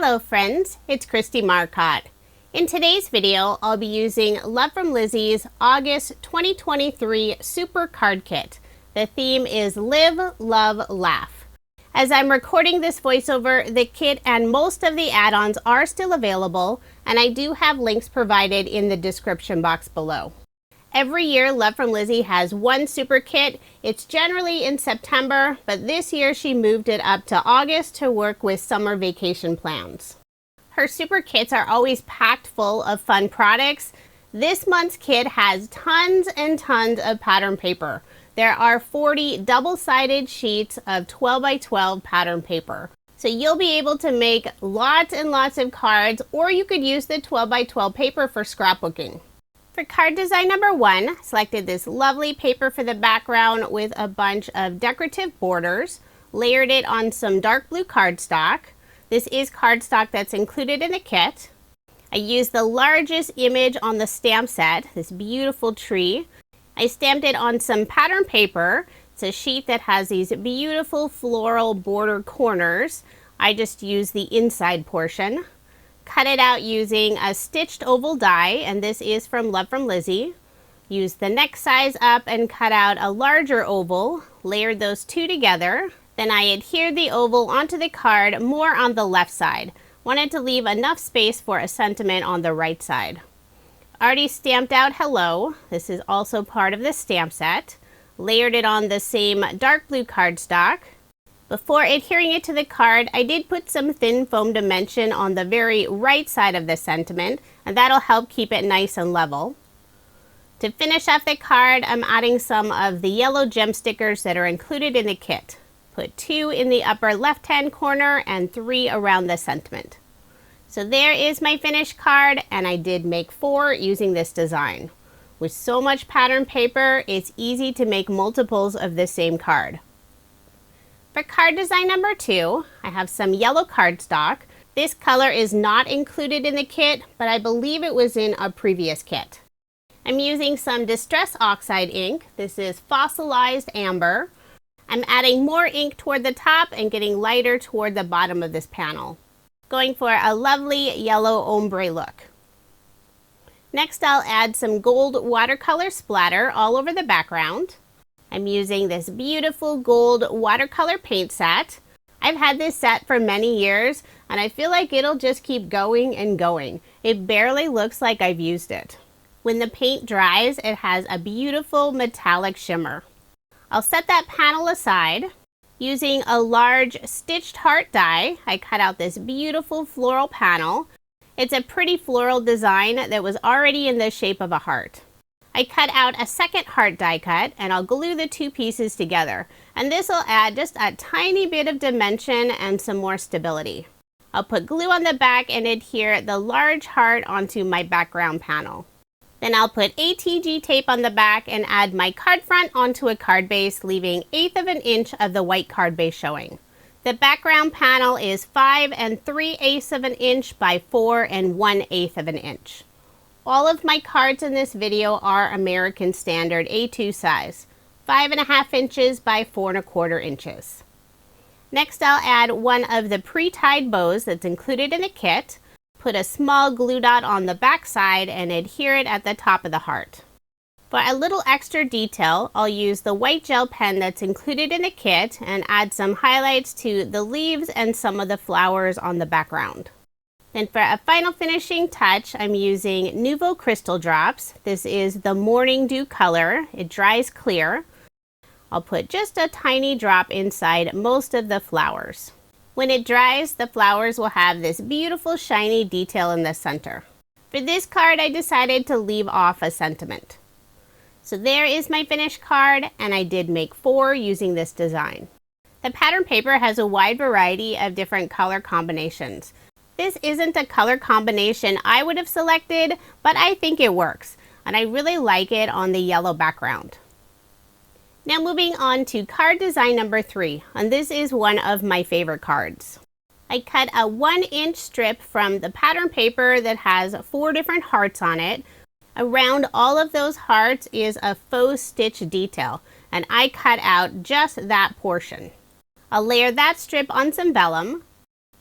Hello friends, it's Kristie Marcotte. In today's video, I'll be using Love from Lizi's August 2023 Super Card Kit. The theme is Live, Love, Laugh. As I'm recording this voiceover, the kit and most of the add-ons are still available, and I do have links provided in the description box below. Every year, Love from Lizi has one super kit. It's generally in September, but this year she moved it up to August to work with summer vacation plans. Her super kits are always packed full of fun products. This month's kit has tons and tons of pattern paper. There are 40 double-sided sheets of 12 by 12 pattern paper. So you'll be able to make lots and lots of cards, or you could use the 12 by 12 paper for scrapbooking. For card design number 1, I selected this lovely paper for the background with a bunch of decorative borders, layered it on some dark blue cardstock. This is cardstock that's included in the kit. I used the largest image on the stamp set, this beautiful tree. I stamped it on some pattern paper. It's a sheet that has these beautiful floral border corners. I just used the inside portion. Cut it out using a stitched oval die, and this is from Love from Lizi. Use the next size up and cut out a larger oval, layered those two together. Then I adhered the oval onto the card more on the left side. Wanted to leave enough space for a sentiment on the right side. Already stamped out hello. This is also part of the stamp set. Layered it on the same dark blue cardstock. Before adhering it to the card, I did put some thin foam dimension on the very right side of the sentiment, and that'll help keep it nice and level. To finish off the card, I'm adding some of the yellow gem stickers that are included in the kit. Put 2 in the upper left-hand corner and 3 around the sentiment. So there is my finished card, and I did make 4 using this design. With so much pattern paper, it's easy to make multiples of the same card. For card design number 2, I have some yellow cardstock. This color is not included in the kit, but I believe it was in a previous kit. I'm using some Distress Oxide ink. This is Fossilized Amber. I'm adding more ink toward the top and getting lighter toward the bottom of this panel. Going for a lovely yellow ombre look. Next, I'll add some gold watercolor splatter all over the background. I'm using this beautiful gold watercolor paint set. I've had this set for many years, and I feel like it'll just keep going and going. It barely looks like I've used it. When the paint dries, it has a beautiful metallic shimmer. I'll set that panel aside. Using a large stitched heart die, I cut out this beautiful floral panel. It's a pretty floral design that was already in the shape of a heart. I cut out a second heart die cut, and I'll glue the two pieces together, and this will add just a tiny bit of dimension and some more stability. I'll put glue on the back and adhere the large heart onto my background panel. Then I'll put ATG tape on the back and add my card front onto a card base, leaving 1/8 of an inch of the white card base showing. The background panel is 5 3/8 of an inch by 4 1/8 of an inch. All of my cards in this video are American Standard A2 size, 5.5 inches by 4 1/4 inches. Next, I'll add one of the pre-tied bows that's included in the kit, put a small glue dot on the back side, and adhere it at the top of the heart. For a little extra detail, I'll use the white gel pen that's included in the kit and add some highlights to the leaves and some of the flowers on the background. Then for a final finishing touch, I'm using Nuvo crystal drops. This is the Morning Dew color. It dries clear. I'll put just a tiny drop inside most of the flowers. When it dries, the flowers will have this beautiful shiny detail in the center. For this card, I decided to leave off a sentiment. So there is my finished card, and I did make 4 using this design. The pattern paper has a wide variety of different color combinations. This isn't a color combination I would have selected, but I think it works, and I really like it on the yellow background. Now moving on to card design number 3, and this is one of my favorite cards. I cut a 1-inch strip from the pattern paper that has 4 different hearts on it. Around all of those hearts is a faux stitch detail, and I cut out just that portion. I'll layer that strip on some vellum.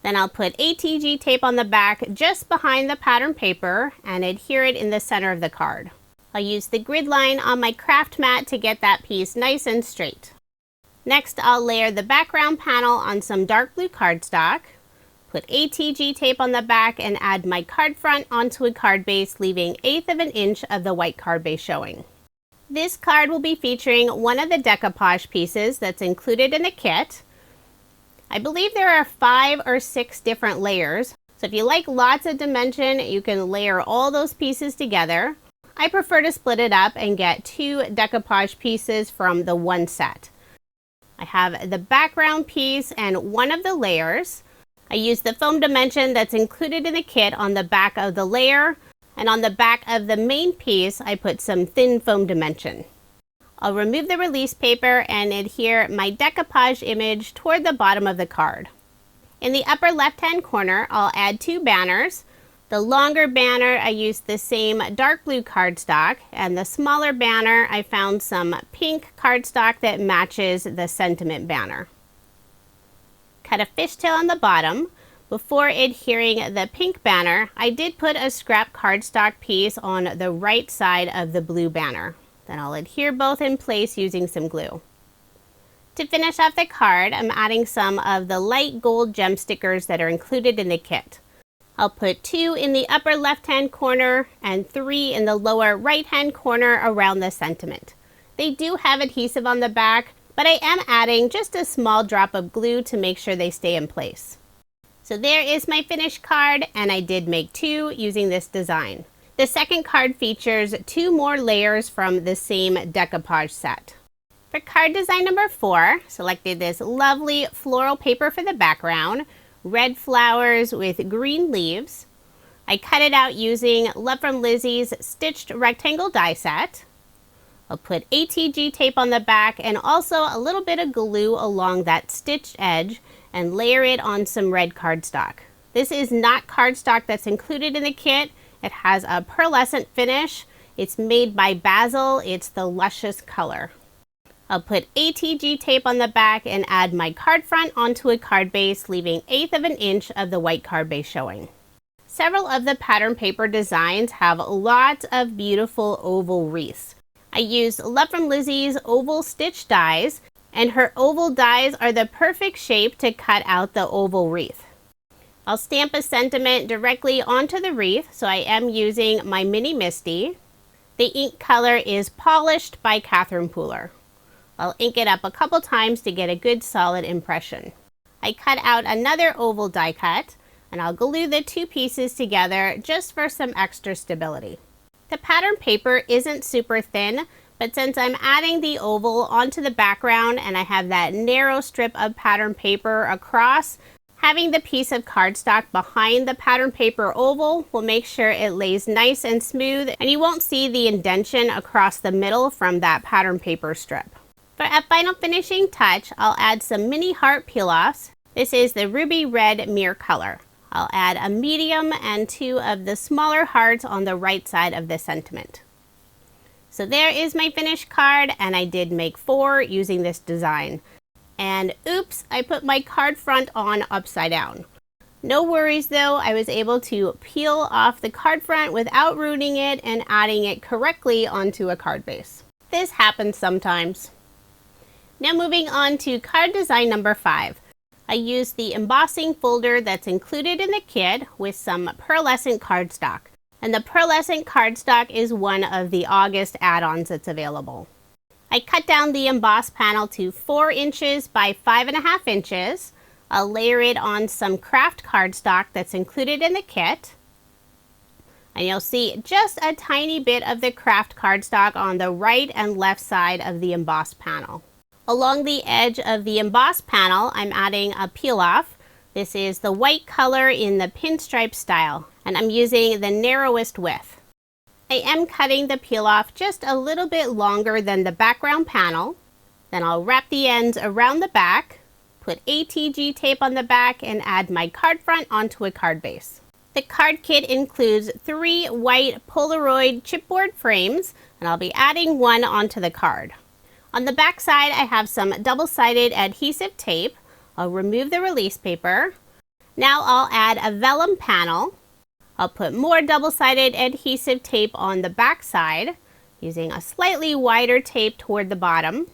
Then I'll put ATG tape on the back just behind the pattern paper and adhere it in the center of the card. I'll use the grid line on my craft mat to get that piece nice and straight. Next, I'll layer the background panel on some dark blue cardstock, put ATG tape on the back, and add my card front onto a card base, leaving 1/8 of an inch of the white card base showing. This card will be featuring one of the decoupage pieces that's included in the kit. I believe there are 5 or 6 different layers, so if you like lots of dimension, you can layer all those pieces together. I prefer to split it up and get 2 decoupage pieces from the one set. I have the background piece and one of the layers. I use the foam dimension that's included in the kit on the back of the layer, and on the back of the main piece, I put some thin foam dimension. I'll remove the release paper and adhere my decoupage image toward the bottom of the card. In the upper left-hand corner, I'll add 2 banners. The longer banner, I used the same dark blue cardstock, and the smaller banner, I found some pink cardstock that matches the sentiment banner. Cut a fishtail on the bottom. Before adhering the pink banner, I did put a scrap cardstock piece on the right side of the blue banner. Then I'll adhere both in place using some glue. To finish off the card, I'm adding some of the light gold gem stickers that are included in the kit. I'll put 2 in the upper left-hand corner and 3 in the lower right-hand corner around the sentiment. They do have adhesive on the back, but I am adding just a small drop of glue to make sure they stay in place. So there is my finished card, and I did make 2 using this design. The second card features 2 more layers from the same decoupage set. For card design number 4, selected this lovely floral paper for the background, red flowers with green leaves. I cut it out using Love from Lizi's stitched rectangle die set. I'll put ATG tape on the back and also a little bit of glue along that stitched edge and layer it on some red cardstock. This is not cardstock that's included in the kit. It has a pearlescent finish. It's made by Basil. It's the luscious color. I'll put ATG tape on the back and add my card front onto a card base, leaving 1/8 of an inch of the white card base showing. Several of the pattern paper designs have lots of beautiful oval wreaths. I used Love from Lizi's oval stitch dies, and her oval dies are the perfect shape to cut out the oval wreath. I'll stamp a sentiment directly onto the wreath, so I am using my mini MISTI. The ink color is Polished by Catherine Pooler. I'll ink it up a couple times to get a good solid impression. I cut out another oval die cut, and I'll glue the 2 pieces together just for some extra stability. The pattern paper isn't super thin, but since I'm adding the oval onto the background and I have that narrow strip of pattern paper across, having the piece of cardstock behind the pattern paper oval will make sure it lays nice and smooth, and you won't see the indentation across the middle from that pattern paper strip. For a final finishing touch, I'll add some mini heart peel-offs. This is the ruby red mirror color. I'll add a medium and 2 of the smaller hearts on the right side of the sentiment. So there is my finished card, and I did make 4 using this design. And oops, I put my card front on upside down. No worries though, I was able to peel off the card front without ruining it and adding it correctly onto a card base. This happens sometimes. Now moving on to card design number 5. I used the embossing folder that's included in the kit with some pearlescent cardstock. And the pearlescent cardstock is one of the August add-ons that's available. I cut down the emboss panel to 4 inches by 5.5 inches. I'll layer it on some craft cardstock that's included in the kit. And you'll see just a tiny bit of the craft cardstock on the right and left side of the emboss panel. Along the edge of the emboss panel, I'm adding a peel-off. This is the white color in the pinstripe style, and I'm using the narrowest width. I am cutting the peel-off just a little bit longer than the background panel. Then I'll wrap the ends around the back, put ATG tape on the back, and add my card front onto a card base. The card kit includes 3 white Polaroid chipboard frames, and I'll be adding 1 onto the card. On the back side, I have some double-sided adhesive tape. I'll remove the release paper. Now I'll add a vellum panel. I'll put more double-sided adhesive tape on the back side, using a slightly wider tape toward the bottom.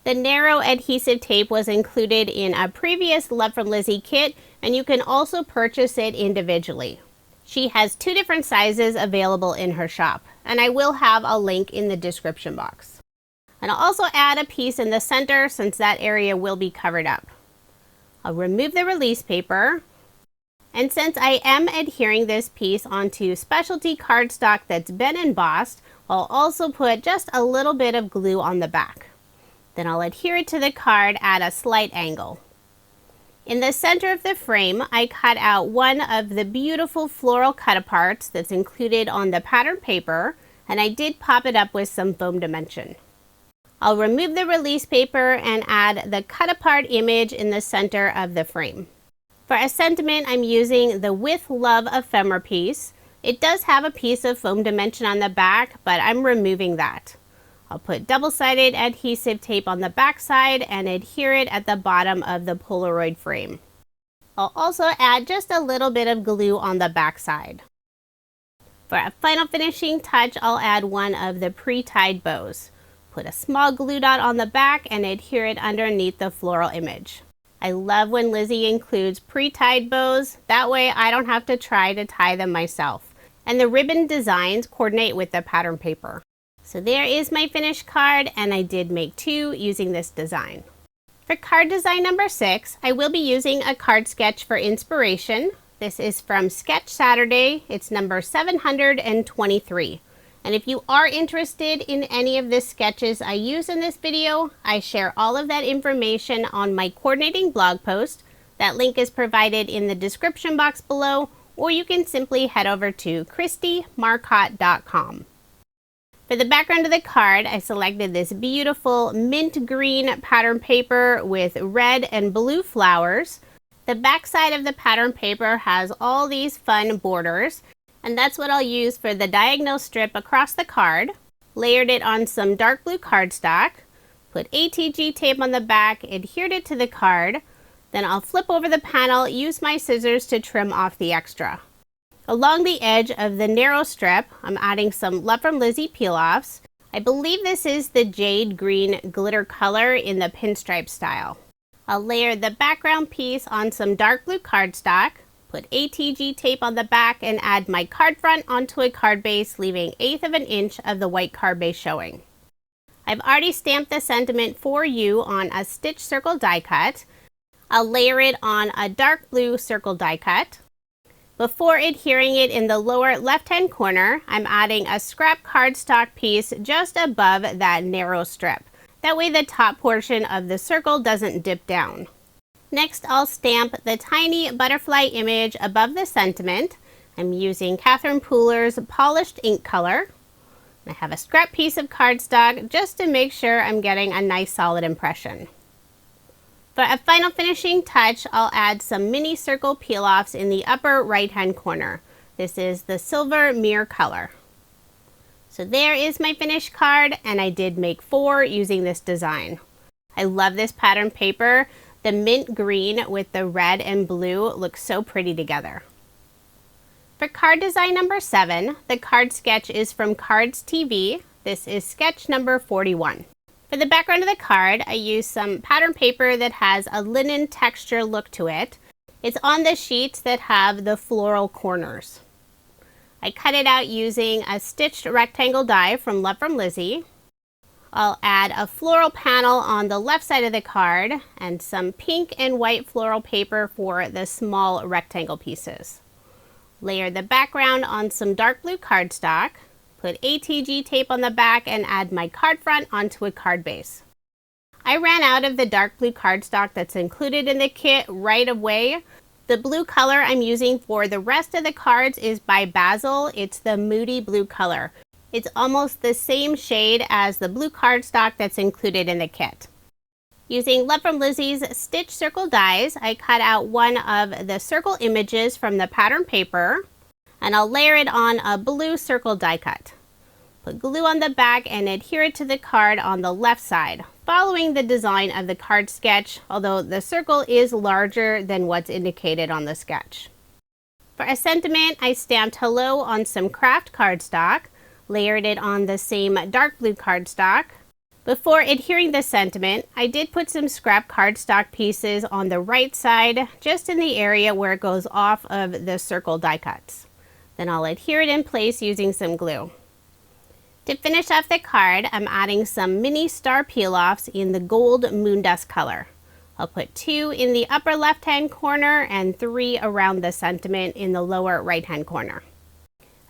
The narrow adhesive tape was included in a previous Love from Lizi kit, and you can also purchase it individually. She has 2 different sizes available in her shop, and I will have a link in the description box. And I'll also add a piece in the center since that area will be covered up. I'll remove the release paper, and since I am adhering this piece onto specialty cardstock that's been embossed, I'll also put just a little bit of glue on the back. Then I'll adhere it to the card at a slight angle. In the center of the frame, I cut out one of the beautiful floral cut-aparts that's included on the pattern paper, and I did pop it up with some foam dimension. I'll remove the release paper and add the cut-apart image in the center of the frame. For a sentiment, I'm using the With Love ephemera piece. It does have a piece of foam dimension on the back, but I'm removing that. I'll put double-sided adhesive tape on the back side and adhere it at the bottom of the Polaroid frame. I'll also add just a little bit of glue on the back side. For a final finishing touch, I'll add one of the pre-tied bows. Put a small glue dot on the back and adhere it underneath the floral image. I love when Lizi includes pre-tied bows. That way I don't have to try to tie them myself. And the ribbon designs coordinate with the pattern paper. So there is my finished card, and I did make 2 using this design. For card design number 6, I will be using a card sketch for inspiration. This is from Sketch Saturday. It's number 723. And if you are interested in any of the sketches I use in this video, I share all of that information on my coordinating blog post. That link is provided in the description box below, or you can simply head over to KristieMarcotte.com. For the background of the card, I selected this beautiful mint green pattern paper with red and blue flowers. The back side of the pattern paper has all these fun borders, and that's what I'll use for the diagonal strip across the card. Layered it on some dark blue cardstock, put ATG tape on the back, adhered it to the card, then I'll flip over the panel, use my scissors to trim off the extra. Along the edge of the narrow strip, I'm adding some Love from Lizi peel-offs. I believe this is the jade green glitter color in the pinstripe style. I'll layer the background piece on some dark blue cardstock, put ATG tape on the back, and add my card front onto a card base, leaving 1/8 of an inch of the white card base showing. I've already stamped the sentiment for you on a stitch circle die cut. I'll layer it on a dark blue circle die cut. Before adhering it in the lower left-hand corner, I'm adding a scrap cardstock piece just above that narrow strip. That way the top portion of the circle doesn't dip down. Next, I'll stamp the tiny butterfly image above the sentiment. I'm using Catherine Pooler's polished ink color. I have a scrap piece of cardstock just to make sure I'm getting a nice solid impression. For a final finishing touch, I'll add some mini circle peel-offs in the upper right-hand corner. This is the silver mirror color. So there is my finished card, and I did make 4 using this design. I love this pattern paper. The mint green with the red and blue looks so pretty together. For card design number 7, the card sketch is from Cards TV. This is sketch number 41. For the background of the card, I used some pattern paper that has a linen texture look to it. It's on the sheets that have the floral corners. I cut it out using a stitched rectangle die from Love from Lizi. I'll add a floral panel on the left side of the card and some pink and white floral paper for the small rectangle pieces. Layer the background on some dark blue cardstock. Put ATG tape on the back and add my card front onto a card base. I ran out of the dark blue cardstock that's included in the kit right away. The blue color I'm using for the rest of the cards is by Basil. It's the Moody blue color. It's almost the same shade as the blue cardstock that's included in the kit. Using Love from Lizi's stitch circle dies, I cut out one of the circle images from the pattern paper, and I'll layer it on a blue circle die cut. Put glue on the back and adhere it to the card on the left side, following the design of the card sketch, although the circle is larger than what's indicated on the sketch. For a sentiment, I stamped hello on some craft cardstock, layered it on the same dark blue cardstock. Before adhering the sentiment, I did put some scrap cardstock pieces on the right side, just in the area where it goes off of the circle die cuts. Then I'll adhere it in place using some glue. To finish off the card, I'm adding some mini star peel-offs in the gold moon dust color. I'll put 2 in the upper left-hand corner and 3 around the sentiment in the lower right-hand corner.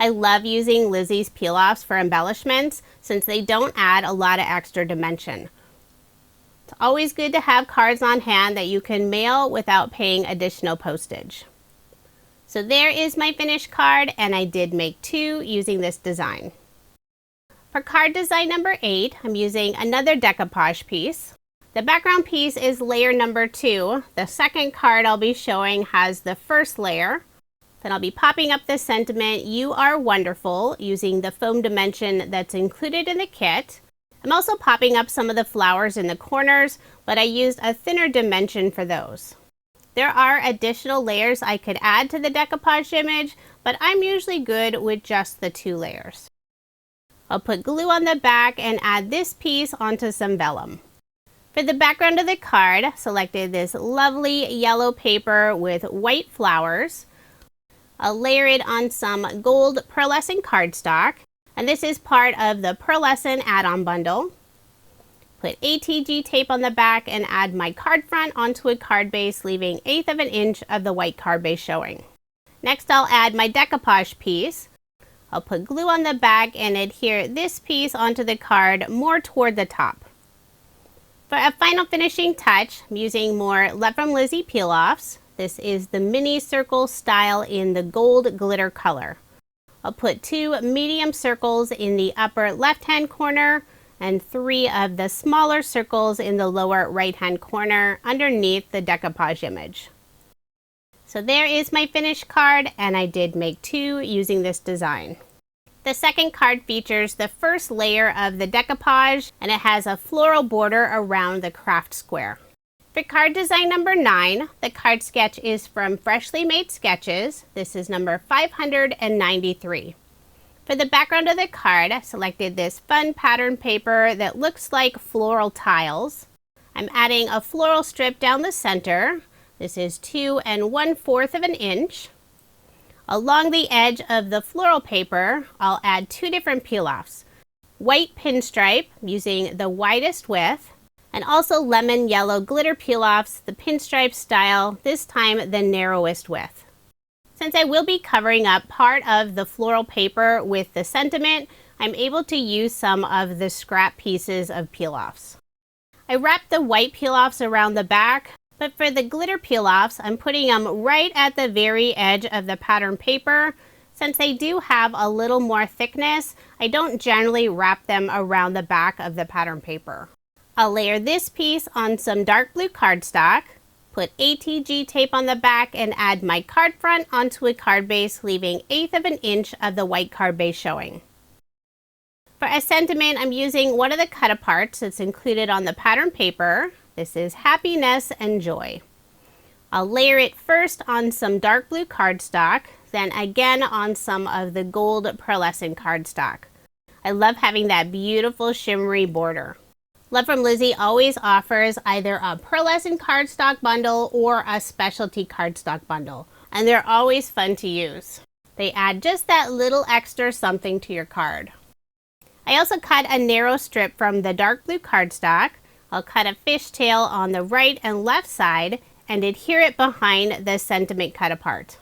I love using Lizi's peel-offs for embellishments since they don't add a lot of extra dimension. It's always good to have cards on hand that you can mail without paying additional postage. So there is my finished card, and I did make 2 using this design. For card design number 8, I'm using another decoupage piece. The background piece is layer number 2. The second card I'll be showing has the first layer. Then I'll be popping up the sentiment, "You are wonderful," using the foam dimension that's included in the kit. I'm also popping up some of the flowers in the corners, but I used a thinner dimension for those. There are additional layers I could add to the decoupage image, but I'm usually good with just the 2 layers. I'll put glue on the back and add this piece onto some vellum. For the background of the card, selected this lovely yellow paper with white flowers. I'll layer it on some gold pearlescent cardstock, and this is part of the pearlescent add-on bundle. Put ATG tape on the back and add my card front onto a card base, leaving 1/8 of an inch of the white card base showing. Next, I'll add my decoupage piece. I'll put glue on the back and adhere this piece onto the card more toward the top. For a final finishing touch, I'm using more Love from Lizi peel-offs. This is the mini circle style in the gold glitter color. I'll put 2 medium circles in the upper left-hand corner and 3 of the smaller circles in the lower right-hand corner underneath the decoupage image. So there is my finished card, and I did make 2 using this design. The second card features the first layer of the decoupage, and it has a floral border around the craft square. For card design number 9, the card sketch is from Freshly Made Sketches. This is number 593. For the background of the card, I selected this fun pattern paper that looks like floral tiles. I'm adding a floral strip down the center. This is 2 1/4 of an inch. Along the edge of the floral paper, I'll add 2 different peel-offs. White pinstripe using the widest width, and also lemon yellow glitter peel-offs, the pinstripe style, this time the narrowest width. Since I will be covering up part of the floral paper with the sentiment, I'm able to use some of the scrap pieces of peel-offs. I wrapped the white peel-offs around the back, but for the glitter peel-offs, I'm putting them right at the very edge of the pattern paper. Since they do have a little more thickness, I don't generally wrap them around the back of the pattern paper. I'll layer this piece on some dark blue cardstock, put ATG tape on the back, and add my card front onto a card base, leaving 1/8 of an inch of the white card base showing. For a sentiment, I'm using one of the cut-aparts that's included on the pattern paper. This is Happiness and Joy. I'll layer it first on some dark blue cardstock, then again on some of the gold pearlescent cardstock. I love having that beautiful shimmery border. Love from Lizi always offers either a pearlescent cardstock bundle or a specialty cardstock bundle, and they're always fun to use. They add just that little extra something to your card. I also cut a narrow strip from the dark blue cardstock. I'll cut a fishtail on the right and left side and adhere it behind the sentiment cut apart.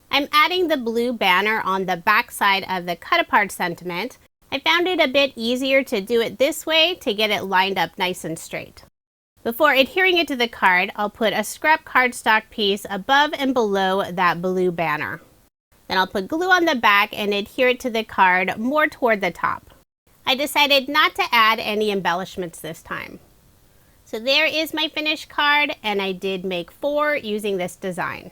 I'm adding the blue banner on the back side of the cut apart sentiment. I found it a bit easier to do it this way to get it lined up nice and straight. Before adhering it to the card, I'll put a scrap cardstock piece above and below that blue banner. Then I'll put glue on the back and adhere it to the card more toward the top. I decided not to add any embellishments this time. So there is my finished card, and I did make 4 using this design.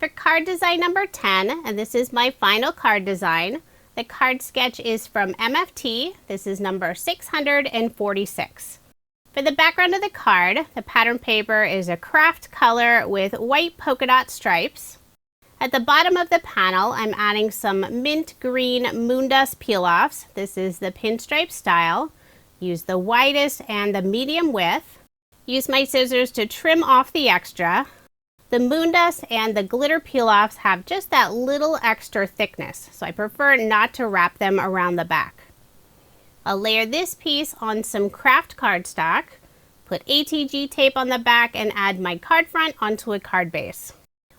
For card design number 10, and this is my final card design, the card sketch is from MFT. This is number 646. For the background of the card, the pattern paper is a craft color with white polka dot stripes. At the bottom of the panel, I'm adding some mint green moondust peel-offs. This is the pinstripe style. Use the widest and the medium width. Use my scissors to trim off the extra. The moondust and the glitter peel-offs have just that little extra thickness, so I prefer not to wrap them around the back. I'll layer this piece on some craft cardstock, put ATG tape on the back, and add my card front onto a card base.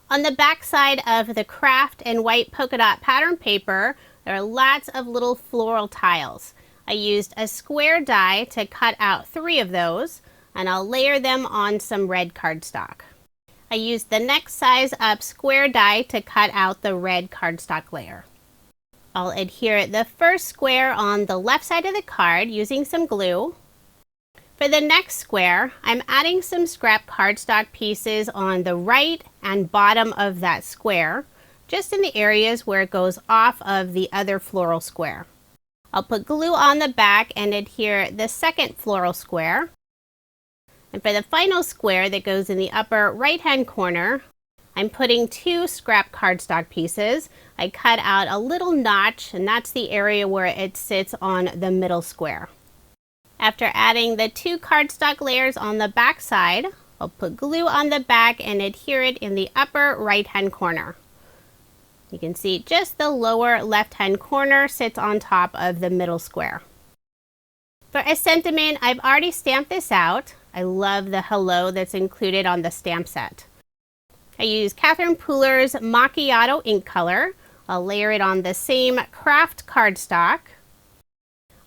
On the back side of the craft and white polka dot pattern paper, there are lots of little floral tiles. I used a square die to cut out 3 of those, and I'll layer them on some red cardstock. I used the next size up square die to cut out the red cardstock layer. I'll adhere the first square on the left side of the card using some glue. For the next square, I'm adding some scrap cardstock pieces on the right and bottom of that square, just in the areas where it goes off of the other floral square. I'll put glue on the back and adhere the second floral square. And for the final square that goes in the upper right-hand corner, I'm putting 2 scrap cardstock pieces. I cut out a little notch, and that's the area where it sits on the middle square. After adding the 2 cardstock layers on the back side, I'll put glue on the back and adhere it in the upper right-hand corner. You can see just the lower left-hand corner sits on top of the middle square. For a sentiment, I've already stamped this out. I love the hello that's included on the stamp set. I use Catherine Pooler's Macchiato ink color. I'll layer it on the same craft cardstock.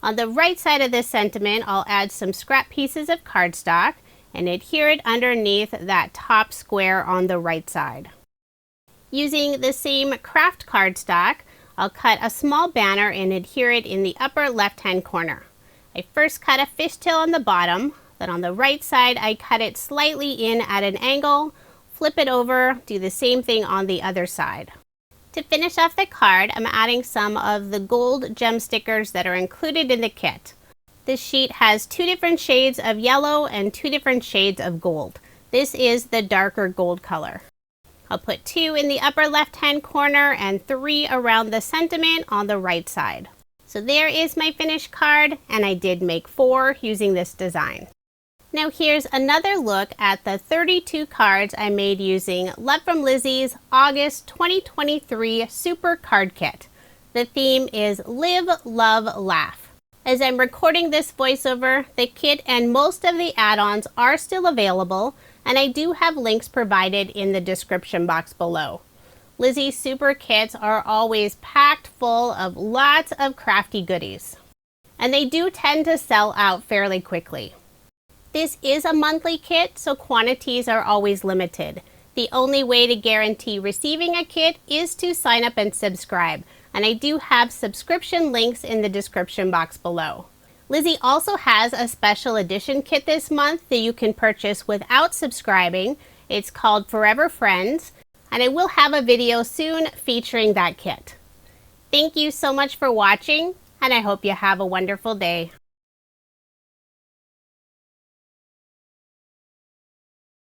On the right side of this sentiment, I'll add some scrap pieces of cardstock and adhere it underneath that top square on the right side. Using the same craft cardstock, I'll cut a small banner and adhere it in the upper left-hand corner. I first cut a fishtail on the bottom, then on the right side I cut it slightly in at an angle, flip it over, do the same thing on the other side. To finish off the card, I'm adding some of the gold gem stickers that are included in the kit. This sheet has 2 different shades of yellow and 2 different shades of gold. This is the darker gold color. I'll put 2 in the upper left-hand corner and 3 around the sentiment on the right side. So there is my finished card, and I did make 4 using this design. Now here's another look at the 32 cards I made using Love from Lizi's August 2023 Super Card Kit. The theme is Live, Love, Laugh. As I'm recording this voiceover, the kit and most of the add-ons are still available, and I do have links provided in the description box below. Lizi's Super Kits are always packed full of lots of crafty goodies, and they do tend to sell out fairly quickly. This is a monthly kit, so quantities are always limited. The only way to guarantee receiving a kit is to sign up and subscribe, and I do have subscription links in the description box below. Lizi also has a special edition kit this month that you can purchase without subscribing. It's called Forever Friends, and I will have a video soon featuring that kit. Thank you so much for watching, and I hope you have a wonderful day.